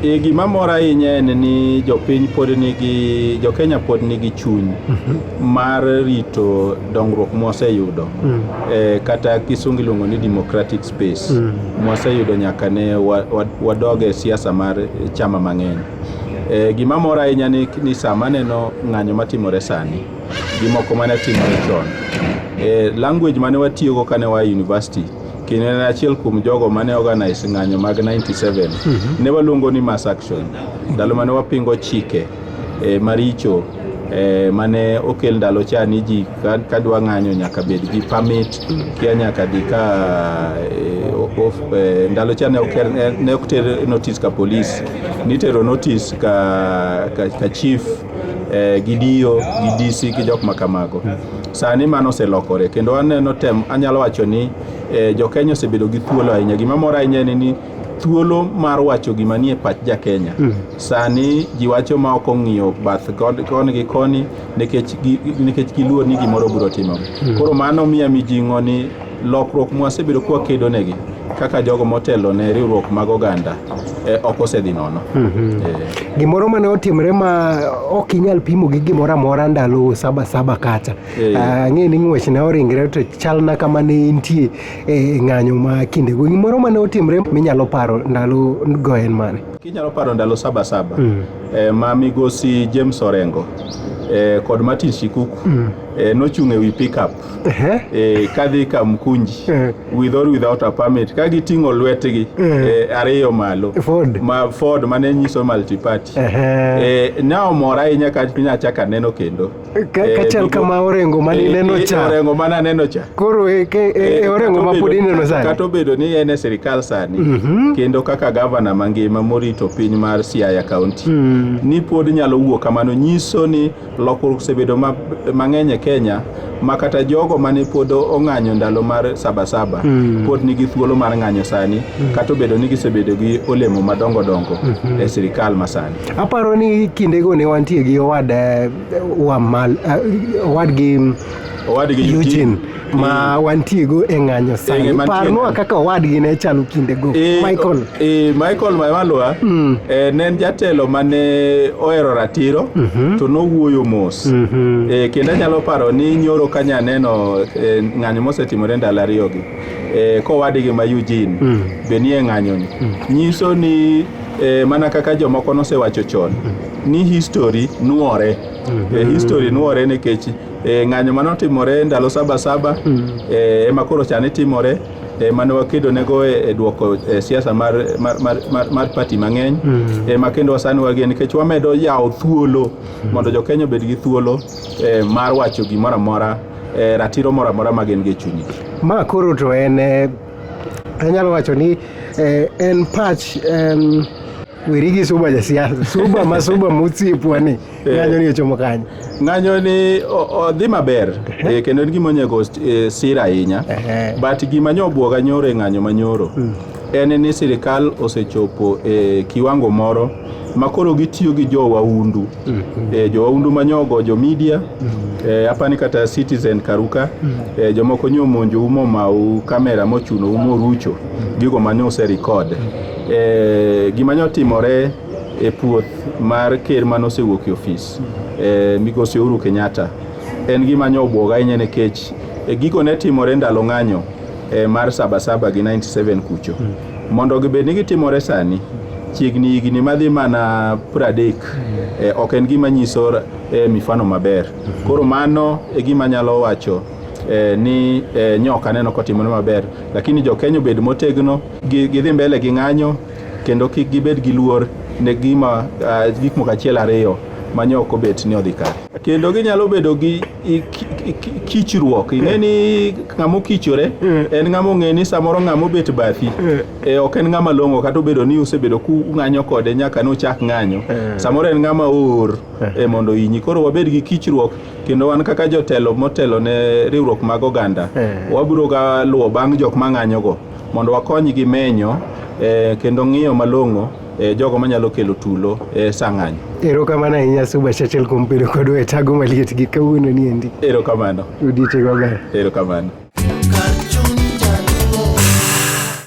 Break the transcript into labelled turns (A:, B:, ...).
A: Gima mora ahinya en ni jopiny pod nigi, jo Kenya pod nigi chuny mar rito dongruok mwaseyudo, kata kisungu iluongo ni democratic space mwaseyudo nyaka ne wadoge siasa mar chama mang'eny. Gima mora ahinya ni sama neno ng'anyo matimore sani, gimoko mane timore chon, language mane watiyogo kane wa university, kine en achiel kuom jogo mane organize ng'anyo mag 97, ne waluongo ni mass action. Ndalo mane wapingo chike maricho mane okel ndalo cha ni ji kadwa ng'anyo nyaka bed gi permit, kia nyaka di ka ndalo cha ne okter notice ka police, nitero notice ka chief, gidio, gi DC, gi jok makamago. Sani mano oselokore, kendo anyalo wacho ni jo Kenya osebedo gi thuolo ahinya. Gima mora ahinya ni thuolo mar wacho gima nie pach ja Kenya. Sani ji wacho ma ok ong'iyo bath koni gi koni, nikech giluor ni gimoro biro timo. Koro mano miya mijing'o ni lokruok mwasebedo kwa kedo negi kaka jogo motelo ne riwruok mag oganda ok osedhi nono.
B: Gimoro mane otimre ma ok inyal pimo gi gimoro amora ndalo saba kacha. Ng'e ni ng'wech ne oringre to chalna kama ne intie ng'anyo ma kindego. Gimoro mane otimre minyalo paro ndalo go en mane?
A: Kinyalo paro ndalo saba. Ma migosi James Orengo kod Martin Shikuku nochung'e wi pickup kadhi Kamkunji with or without a permit, ka giting'o lwetgi ariyo malo Ford mane nyiso multiparty. Ne omora ahinya ka pinya chaka neno kendo
B: kachal kama Orengo mane neno cha.
A: Orengo mana neno cha.
B: Koro Orengo ma pod ineno sani,
A: kata obedo ni en e sirikal sani, kendo kaka gavana mangima morito piny mar Siaya County, ni pod nyalo wuok kamano, nyiso ni lokruok osebedo mang'eny e Kenya, makata jogo mane pod ong'anyo ndalo mar saba pod nigi thuolo mar ng'anyo sani, kata obedo ni gisebedo gi olemo madongo e sirikal masani.
B: Aparo ni kindego ne wantie gi owadgi Eugene ma wantiego e ng'anyo sani. Parnwa kaka owadgi ne chalo kindego.
A: Michael Wamalwa ne en jatelo mane ohero ratiro, to nowuoyo mos. Kendo anyalo paro ni nyoro kanya neno ng'anyo mosetimore ndalo ariyogi, kowadgi ma Eugene be nie ng'anyoni, nyiso ni mana kaka jomoko nosewacho chon ni history nuore. History nuore nikech ng'anyo manotimore ndalo saba ema koro chane timore, mane wakedo nego e duoko siasa mar party mang'eny, ema kendo wasani wageni nikech wamedo yawo thuolo mondo jo Kenya obed gi thuolo mar wacho gimoro amora, ratiro moro amora ma gin gi chunygi.
B: Ma koro to en anyalo wacho ni en patch wirigi Suba jasiasa, Suba musiepwani, ng'anyo ni ochomo kanyo.
A: Ng'anyo ni odhi maber, kendo en gima onego sir ahinya, but gima nyobuoga nyoro e ng'anyo manyoro en ni sirikal osechopo kiwango moro makoro gitiyo gi jowaundu, jowaundu manyogo, jo media, apani kata Citizen Karuka, jomoko nyomonjo umo mau kamera mochuno umo rucho gigo manyo se record. Gima nyotimore e puoth mar ker manosewuok e ofis, migosi Uhuru Kenyatta, en gima nyobuoga ahinya nikech gigo ne timore ndalo ng'anyo mar saba gi 97 kucho. Mondo gibed ni gitimore sani, chiegni higni madhi mana 30, ok en gima nyiso mifano maber. Koro mano e gima nyalo wacho ni nyoka neno kotimore maber, lakini jo Kenya bed motegno, gidhi mbele gi ng'anyo, kendo kik gibed gi luor ne gik moko achiel ariyo manyoko bet ni odhi kare. Kendo ginyalo bedo gi kichruok. Ing'e ni ng'amo kichore en ng'amo ng'e ni samoro ng'amo bet bathi ok en ng'ama long'o, kata obedo ni usebedo ku ng'anyo kode nyaka nochak ng'anyo, samoro en ng'ama or mondo inyi. Koro wabed gi kichruok, kendo wan kaka jotelo motelo ne riwruok mag oganda, wabiro ga luwo bang' jok mang'anyogo mondo wakonygi menyo kendo ng'iyo malong'o jogo manyalo kelo tulo sang'anyo.
B: Erokamano ahinya Suba Churchill kuom bedo kodwa e tago maliet gi kawuono ni endi.
A: Erokamano.
B: Udite maber.
A: Erokamano.